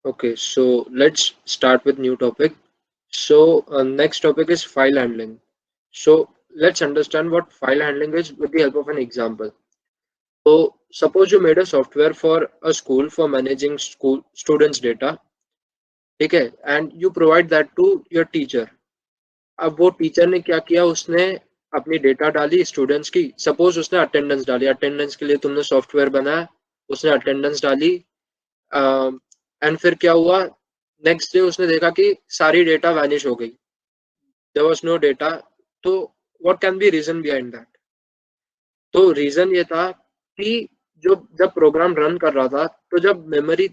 Okay, so let's start with new topic. So next topic is file handling. So let's understand what file handling is with the help of an example. So suppose you made a software for a school for managing school students data, ठीक है, and you provide that to your teacher. अब वो teacher ने क्या किया, उसने अपनी data डाली स्टूडेंट्स की, सपोज उसने अटेंडेंस डाली, अटेंडेंस के लिए तुमने सॉफ्टवेयर बनाया, उसने अटेंडेंस डाली, एंड फिर क्या हुआ, नेक्स्ट डे उसने देखा कि सारी डेटा वैनिश हो गई, देयर वाज नो डेटा. तो what can be reason behind that? तो रीजन ये था कि जो जब प्रोग्राम रन कर रहा था, तो जब मेमोरी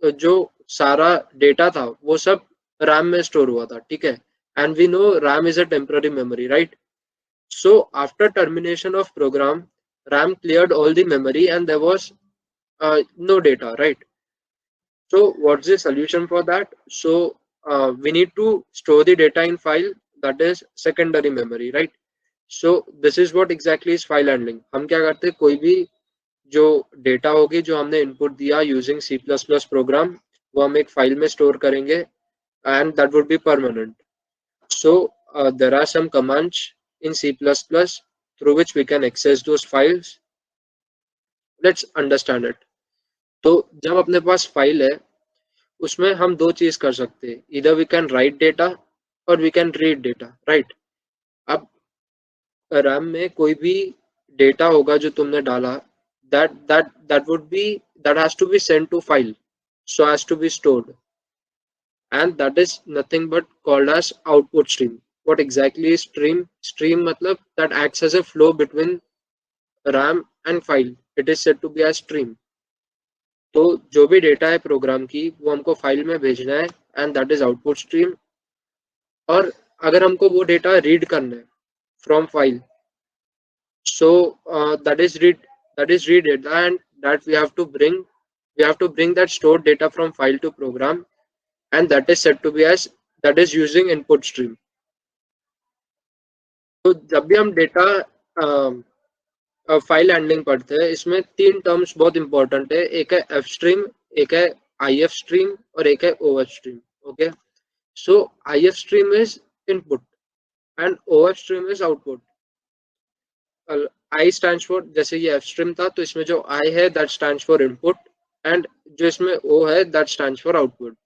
जो सारा डेटा था वो सब रैम में स्टोर हुआ था, ठीक है, and we know RAM is a temporary memory, right? So after termination of program, RAM cleared all the memory and there was no data, right? So what's the solution for that? So we need to store the data in file, that is secondary memory, right? So this is what exactly is file handling. हम क्या करते हैं, कोई भी जो data होगी जो हमने इनपुट दिया यूजिंग C++ प्रोग्राम, वो हम एक फाइल में स्टोर करेंगे and that would be permanent. So there are some commands in C++ through which we can access those files. Let's understand it. तो जब अपने पास फाइल है, उसमें हम दो चीज कर सकते हैं, इधर वी कैन राइट डेटा और we can read data, right? अब रैम में कोई भी डेटा होगा जो तुमने डाला, that would be, that has to be sent to file, so has to be stored, and that is nothing but called as output stream. What exactly is stream? Stream matlab that acts as a flow between RAM and file. It is said to be a stream. तो जो भी data है programme की, वो हमको file में भेजना है and that is output stream. और अगर हमको वो डेटा रीड करना है from file, so that is read data and that we have to bring that stored data from file to program, and that is said to be as, that is using input stream. तो जब भी हम data file handling पढ़ते हैं, इसमें तीन terms बहुत important है, एक है एफ स्ट्रीम, एक है आई एफ स्ट्रीम और एक है O F stream. Okay, so I F stream is input and O F stream is output. I stand for, जैसे ये एफ स्ट्रीम था तो इसमें जो आई है that stand for input, and जो इसमें ओ है दैट स्टैंड फॉर आउटपुट.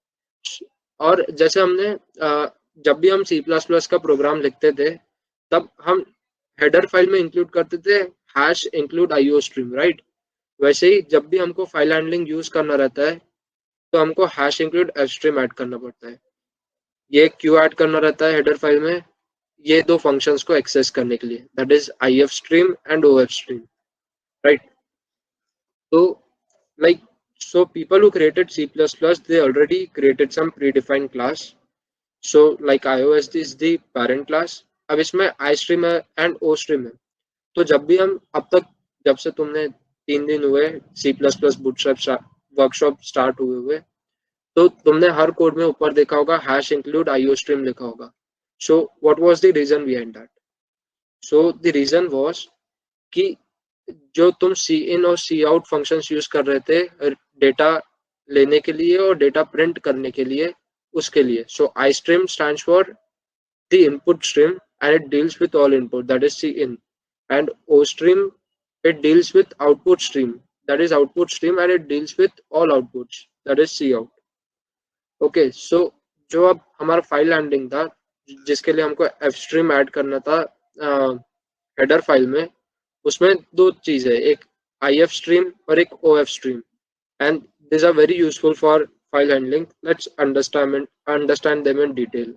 और जैसे हमने जब भी हम C++ का प्रोग्राम लिखते थे, तब हम हेडर फाइल में इंक्लूड करते थे hash include IO stream, right? वैसे ही जब भी हमको फाइल हैंडलिंग यूज करना रहता है, तो हमको hash include F stream add करना पड़ता है. ये क्यों ऐड करना रहता है हेडर फाइल में? ये दो फंक्शंस को एक्सेस करने के लिए, that is I F stream and O F stream, right? तो like, so people who created C++, they already created some predefined class. So like iOS is the parent class. अब इसमें iStream है and OStream है. तो जब भी हम अब तक, जब से तुमने 3 दिन हुए C++ बूटस्ट्रैप वर्कशॉप स्टार्ट हुए, तो तुमने हर कोड में ऊपर देखा होगा हैश इंक्लूड आईओ स्ट्रीम लिखा होगा. So what was the reason behind that? So the reason was कि जो तुम सी इन और सी आउट फंक्शंस यूज कर रहे थे डेटा लेने के लिए और डेटा प्रिंट करने के लिए, उसके लिए. So istream stands for the input stream and it deals with all input, that is C in, and ostream, it deals with output stream, that is output stream, and it deals with all outputs, that is C out. Okay, so जो अब हमारा file handling था, जिसके लिए हमको F stream add करना था header file में, उसमें दो चीज है, एक आई एफ स्ट्रीम और एक O F stream, and this are very useful for file handling. Let's understand them in detail.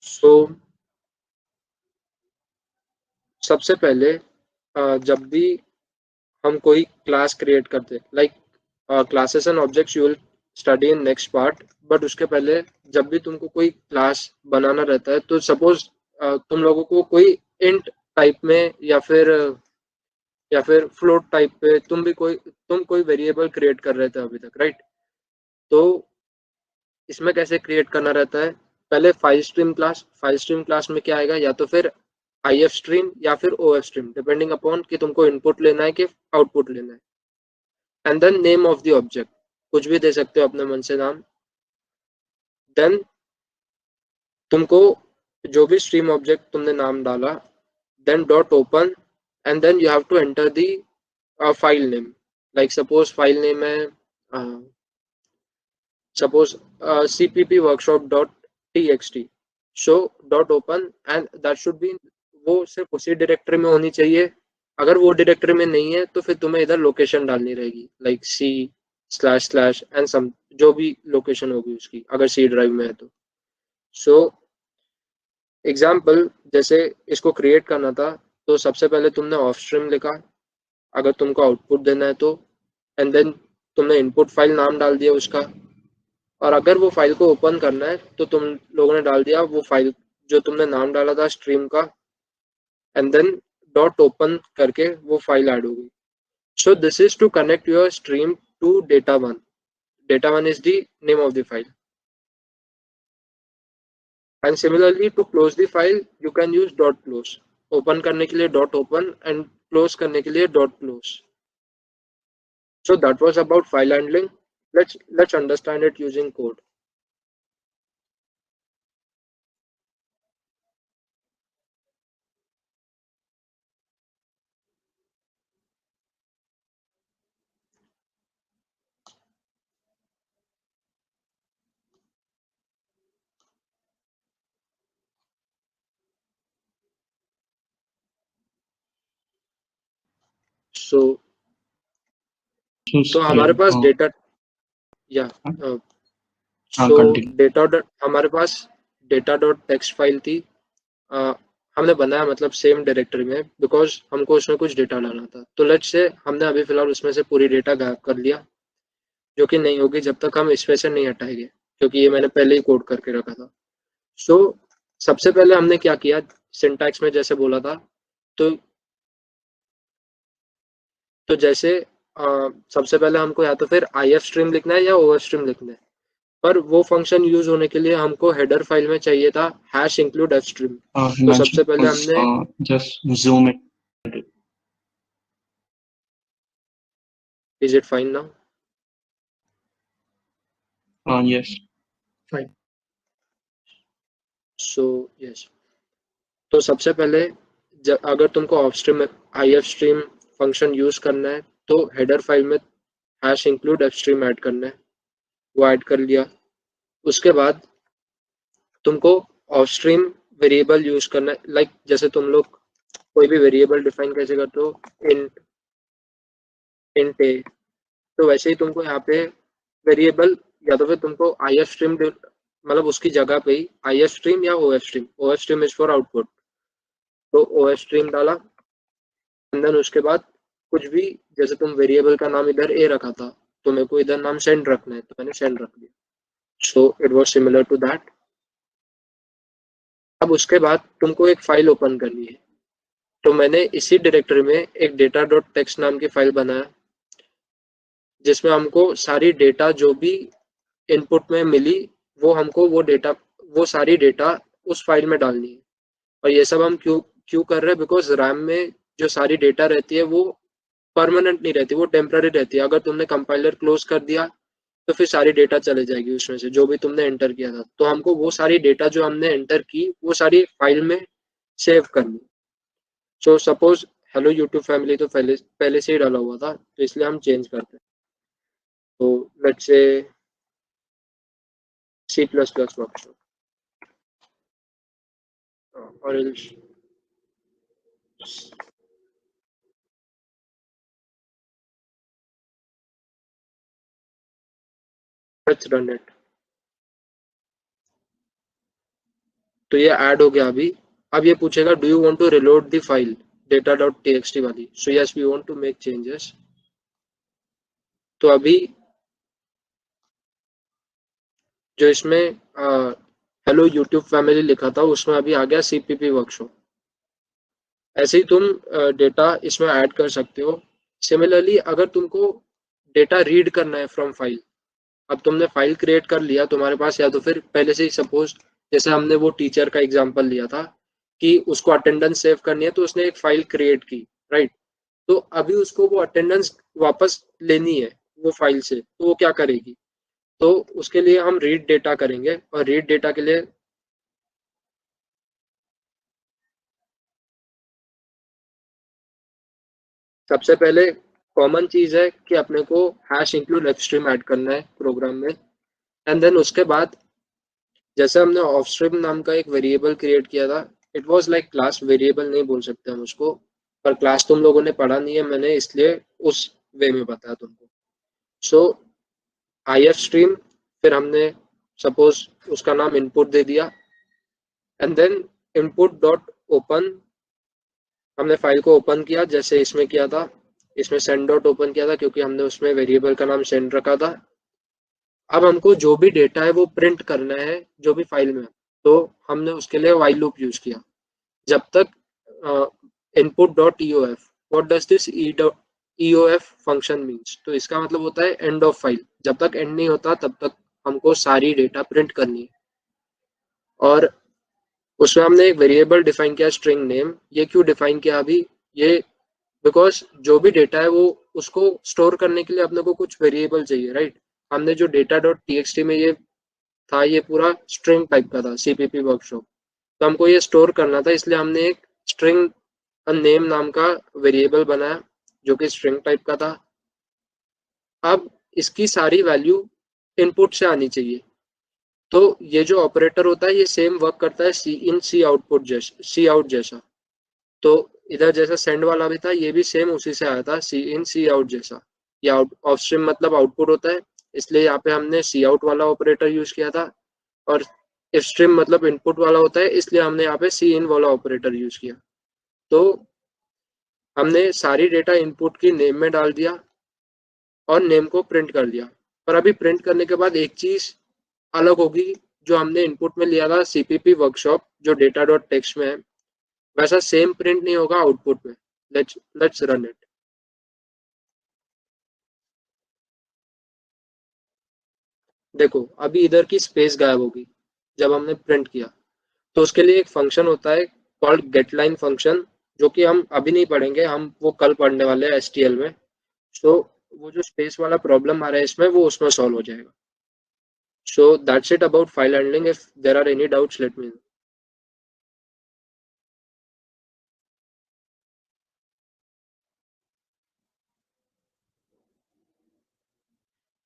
So सबसे पहले जब भी हम कोई क्लास क्रिएट करते, like classes and objects you will study in next part, but उसके पहले जब भी तुमको कोई क्लास बनाना रहता है, तो सपोज तुम लोगों को कोई इंट टाइप में या फिर फ्लोट टाइप पे तुम कोई वेरिएबल क्रिएट कर रहे थे अभी तक, राइट? तो इसमें कैसे क्रिएट करना रहता है, पहले फाइल स्ट्रीम क्लास में क्या आएगा, या तो फिर आई एफ स्ट्रीम या फिर O F stream, depending upon कि तुमको इनपुट लेना है कि आउटपुट लेना है, and then name of the object. कुछ भी दे सकते हो अपने मन से नाम। देन तुमको जो भी स्ट्रीम ऑब्जेक्ट तुमने नाम डाला, then dot open, and then you have to enter the file name. Like suppose file name है suppose cpp workshop.txt, so dot open and that should be, वो सिर्फ उसी डायरेक्टरी में होनी चाहिए। अगर वो डायरेक्टरी में नहीं है तो फिर तुम्हें इधर लोकेशन डालनी रहेगी, like C slash slash and some, जो भी लोकेशन होगी उसकी, अगर सी ड्राइव में है तो। सो एग्जाम्पल, जैसे इसको क्रिएट करना था तो सबसे पहले तुमने ऑफ स्ट्रीम लिखा अगर तुमको आउटपुट देना है तो, एंड देन तुमने इनपुट फाइल नाम डाल दिया उसका, और अगर वो फाइल को ओपन करना है तो तुम लोगों ने डाल दिया वो फाइल जो तुमने नाम डाला था स्ट्रीम का, एंड देन डॉट ओपन करके वो फाइल ऐड हो गई। So this is to connect your stream to data one. Data one is the name of the file, and similarly to close the file you can use dot close. Open करने के लिए dot open and close करने के लिए dot close. So that was about file handling. Let's understand it using code. So तो हमारे पास data या सो data हमारे पास डेटा डॉट टेक्स्ट फाइल थी, हमने बनाया मतलब सेम डायरेक्टरी में, बिकॉज हमको उसमें कुछ डेटा डालना था। तो लेट्स से हमने अभी फिलहाल उसमें से पूरी डेटा गायब कर लिया, जो कि नहीं होगी जब तक हम इसमें से नहीं हटाएंगे, क्योंकि ये मैंने पहले ही कोड करके रखा था। सो सबसे पहले हमने क्या किया, सिंटैक्स में जैसे बोला था, तो जैसे सबसे पहले हमको या तो फिर IF स्ट्रीम लिखना है या OF स्ट्रीम लिखना है, पर वो फंक्शन यूज होने के लिए हमको हेडर फाइल में चाहिए था हैश इंक्लूड एफ स्ट्रीम। तो सबसे पहले हमने just zoom in, is it fine now? Yes fine. So yes, तो सबसे पहले अगर तुमको of stream IF stream function use करना है तो हेडर फाइल में hash include F stream add करना है, वो ऐड कर लिया। उसके बाद तुमको ऑफ स्ट्रीम वेरिएबल यूज करना है, लाइक जैसे तुम लोग कोई भी वेरिएबल डिफाइन कैसे करते हो, इंट ए, तो वैसे ही तुमको यहाँ पे वेरिएबल या तो फिर तुमको IF स्ट्रीम मतलब उसकी जगह पे ही IF स्ट्रीम या OF stream, OF stream is for output, तो OF स्ट्रीम डाला। एंड देन उसके बाद कुछ भी, जैसे तुम वेरिएबल का नाम इधर ए रखा था तो मेरे को इधर नाम सेंड रखना है, तो मैंने सेंड रख दिया। So it was similar to that. अब उसके बाद तुमको एक फाइल ओपन करनी है, तो मैंने इसी डायरेक्टरी में एक डेटा डॉट टेक्स्ट नाम की फाइल बनाया, जिसमें हमको सारी डेटा जो भी इनपुट में मिली वो हमको वो सारी डेटा उस फाइल में डालनी है। और ये सब हम क्यों कर रहे हैं, बिकॉज रैम में जो सारी डेटा रहती है वो परमानेंट नहीं रहती, वो टेम्पररी रहती है। अगर तुमने कंपाइलर क्लोज कर दिया तो फिर सारी डेटा चले जाएगी उसमें से जो भी तुमने एंटर किया था। तो हमको वो सारी डेटा जो हमने एंटर की वो सारी फाइल में सेव करनी। So suppose hello YouTube family तो पहले से ही डाला हुआ था, तो इसलिए हम चेंज करते हैं। तो लेट्स से C++ वर्कशॉप, और लेट्स रन इट। तो ये ऐड हो गया अभी। अब ये पूछेगा do you want to reload the file data.txt वाली। So yes, we want to make changes. तो अभी जो इसमें हेलो यूट्यूब फैमिली लिखा था उसमें अभी आ गया CPP वर्कशॉप। ऐसे ही तुम डेटा इसमें ऐड कर सकते हो। सिमिलरली अगर तुमको डेटा रीड करना है फ्रॉम फाइल, अब तुमने फाइल क्रिएट कर लिया तुम्हारे पास, या तो फिर पहले से ही सपोज जैसे हमने वो टीचर का एग्जांपल लिया था कि उसको अटेंडेंस सेव करनी है तो उसने एक फाइल क्रिएट की, राइट। तो अभी उसको वो अटेंडेंस वापस लेनी है, वो फाइल से, तो वो क्या करेगी? तो उसके लिए हम रीड डेटा करेंगे, और रीड डेटा के लिए सबसे पहले कॉमन चीज है कि अपने को हैश इंक्लूड एफस्ट्रीम ऐड करना है प्रोग्राम में। एंड देन उसके बाद जैसे हमने ऑफस्ट्रीम नाम का एक वेरिएबल क्रिएट किया था, it was like class, variable नहीं बोल सकते हम उसको, पर क्लास तुम लोगों ने पढ़ा नहीं है, मैंने इसलिए उस वे में बताया तुमको। सो IF स्ट्रीम, फिर हमने सपोज उसका नाम इनपुट दे दिया, and then input dot open, हमने फाइल को ओपन किया जैसे इसमें किया था। इसमें सेंड डॉट ओपन किया था क्योंकि हमने उसमें वेरिएबल का नाम सेंड रखा था। अब हमको जो भी डेटा है वो प्रिंट करना है, जो भी फाइल में है। तो हमने उसके लिए वाइल लूप यूज किया जब तक input dot E O F. What does this E O F function means? तो इसका मतलब होता है एंड ऑफ फाइल। जब तक एंड नहीं होता तब तक हमको सारी डेटा प्रिंट करनी है। और उसमें हमने एक वेरिएबल डिफाइन किया, स्ट्रिंग नेम। ये क्यों डिफाइन किया अभी? ये बिकॉज जो भी डेटा है वो उसको स्टोर करने के लिए अपने को कुछ वेरिएबल चाहिए, राइट? हमने जो डेटा डॉट टी में ये था, ये पूरा स्ट्रिंग टाइप का था, CPP वर्कशॉप। तो हमको ये स्टोर करना था, इसलिए हमने एक स्ट्रिंग नेम नाम का वेरिएबल बनाया जो कि स्ट्रिंग टाइप का था। अब इसकी सारी वैल्यू इनपुट से आनी चाहिए। तो ये जो ऑपरेटर होता है ये सेम वर्क करता है सी इन सी आउटपुट जैसा, सी आउट जैसा। तो इधर जैसा सेंड वाला भी था, ये भी सेम उसी से आया था, सी इन सी आउट जैसा। ये आउट ऑफ स्ट्रीम मतलब आउटपुट होता है, इसलिए यहाँ पे हमने सी आउट वाला ऑपरेटर यूज किया था। और इफ स्ट्रीम मतलब इनपुट वाला होता है, इसलिए हमने यहाँ पे सी इन वाला ऑपरेटर यूज किया। तो हमने सारी डेटा इनपुट की नेम में डाल दिया और नेम को प्रिंट कर दिया। पर अभी प्रिंट करने के बाद एक चीज अलग होगी, जो हमने इनपुट में लिया था CPP वर्कशॉप जो डेटा डॉट टेक्स्ट में है, वैसा सेम प्रिंट नहीं होगा आउटपुट में। Let's run it. देखो अभी इधर की स्पेस गायब होगी जब हमने प्रिंट किया। तो उसके लिए एक फंक्शन होता है कॉल्ड गेटलाइन फंक्शन, जो कि हम अभी नहीं पढ़ेंगे, हम वो कल पढ़ने वाले हैं STL में। सो वो जो स्पेस वाला प्रॉब्लम आ रहा है इसमें, वो उसमें सॉल्व हो जाएगा। So that's it about file handling. If there are any doubts let me know.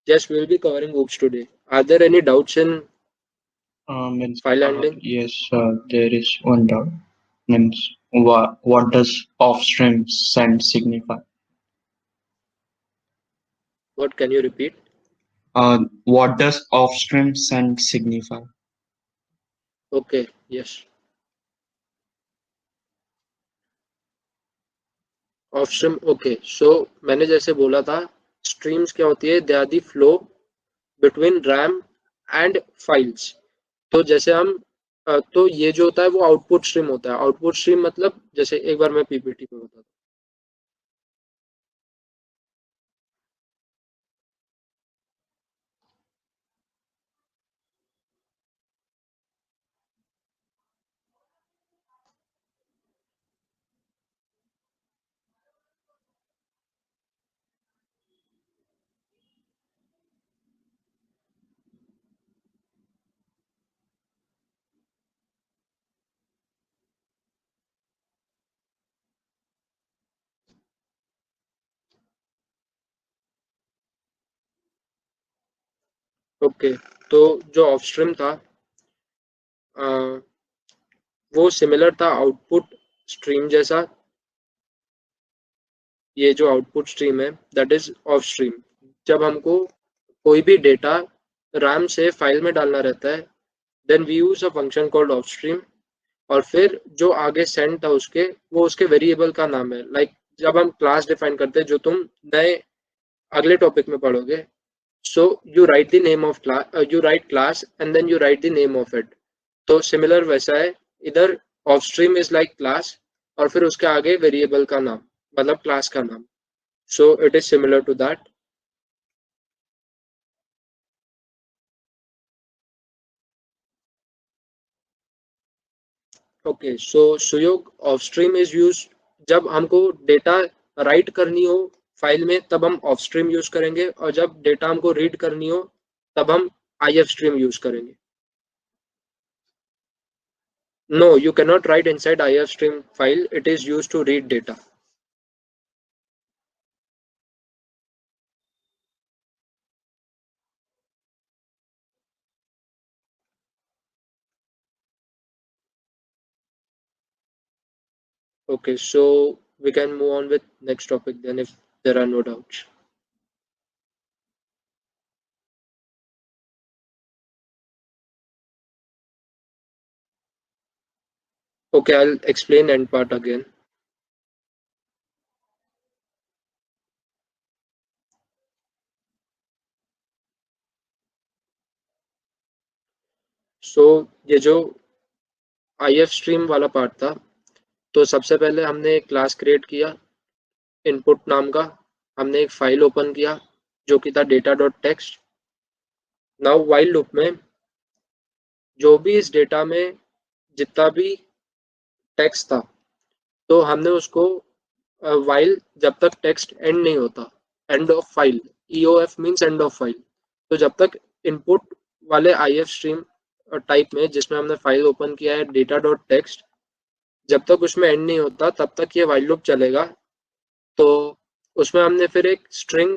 Yes, we'll be covering OOPs today. Are there any doubts in Means file handling? yes, there is one doubt. Means what does off-stream send signify? What can you repeat? What does off-stream send signify? Okay, yes. Ofstream, okay. So मैंने जैसे बोला था, streams क्या होती है? They are the flow between RAM and files. तो जैसे हम तो ये जो होता है वो आउटपुट स्ट्रीम होता है। आउटपुट स्ट्रीम मतलब जैसे एक बार मैं PPT पे बताता हूँ। ओके, तो जो ऑफ स्ट्रीम था अ, वो सिमिलर था आउटपुट स्ट्रीम जैसा। ये जो आउटपुट स्ट्रीम है दैट इज ऑफ स्ट्रीम। जब हमको कोई भी डेटा रैम से फाइल में डालना रहता है, then we use a function called of stream. और फिर जो आगे सेंड था उसके, वो उसके वेरिएबल का नाम है। लाइक जब हम क्लास डिफाइन करते हैं, जो तुम नए अगले टॉपिक में पढ़ोगे। So you write the name of class, you write class and then you write the name of it. तो सिमिलर वैसा है इधर। Of stream is like class, और फिर उसके आगे वेरिएबल का नाम, मतलब क्लास का नाम। So it is similar to that. Okay, so Suyog, of stream is use जब हमको डेटा राइट करनी हो फाइल में तब हम ऑफ स्ट्रीम यूज करेंगे, और जब डेटा हमको रीड करनी हो तब हम IF स्ट्रीम यूज करेंगे. No, you cannot write inside IF stream file. It is used to read data. Okay, so we can move on with next topic then if there are no doubts. Okay, I'll explain end part again. So ये जो IF stream वाला part था, तो सबसे पहले हमने एक class create किया इनपुट नाम का. हमने एक फाइल ओपन किया जो कि था data.txt. नाउ while लूप में जो भी इस डेटा में जितना भी टेक्स्ट था, तो हमने उसको वाइल जब तक टेक्स्ट एंड नहीं होता, end of file, EOF means end of file. तो जब तक इनपुट वाले IF स्ट्रीम टाइप में जिसमें हमने फाइल ओपन किया है data.txt, जब तक उसमें एंड नहीं होता तब तक ये वाइल लूप चलेगा. तो उसमें हमने फिर एक स्ट्रिंग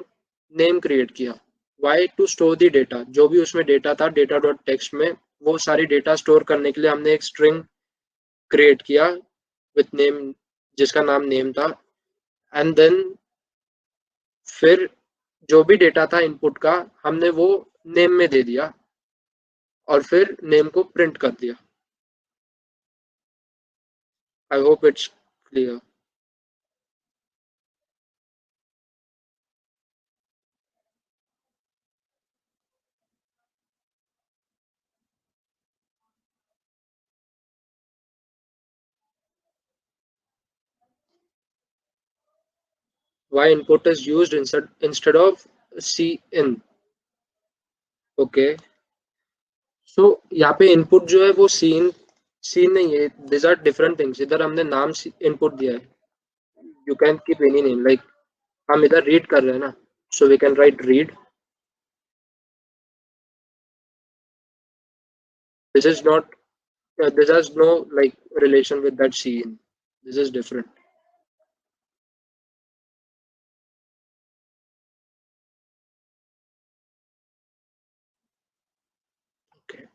नेम क्रिएट किया, why to store the data. जो भी उसमें डेटा था data.txt में, वो सारी डेटा स्टोर करने के लिए हमने एक स्ट्रिंग क्रिएट किया विथ नेम, जिसका नाम नेम था. एंड देन फिर जो भी डेटा था इनपुट का, हमने वो नेम में दे दिया और फिर नेम को प्रिंट कर दिया. I hope it's clear. Why input is used instead of cin. Okay, so यहाँ पे इनपुट जो है वो सीन नहीं है. This are different things. इधर हमने नाम इनपुट दिया है. You can keep any name, like हम इधर रीड कर रहे हैं ना, so we can write read. This is not, this has no like relation with that scene. This is different. Okay.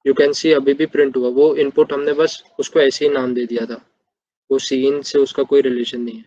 You can see अभी भी प्रिंट हुआ. वो इनपुट हमने बस उसको ऐसे ही नाम दे दिया था. वो सीन से उसका कोई रिलेशन नहीं है.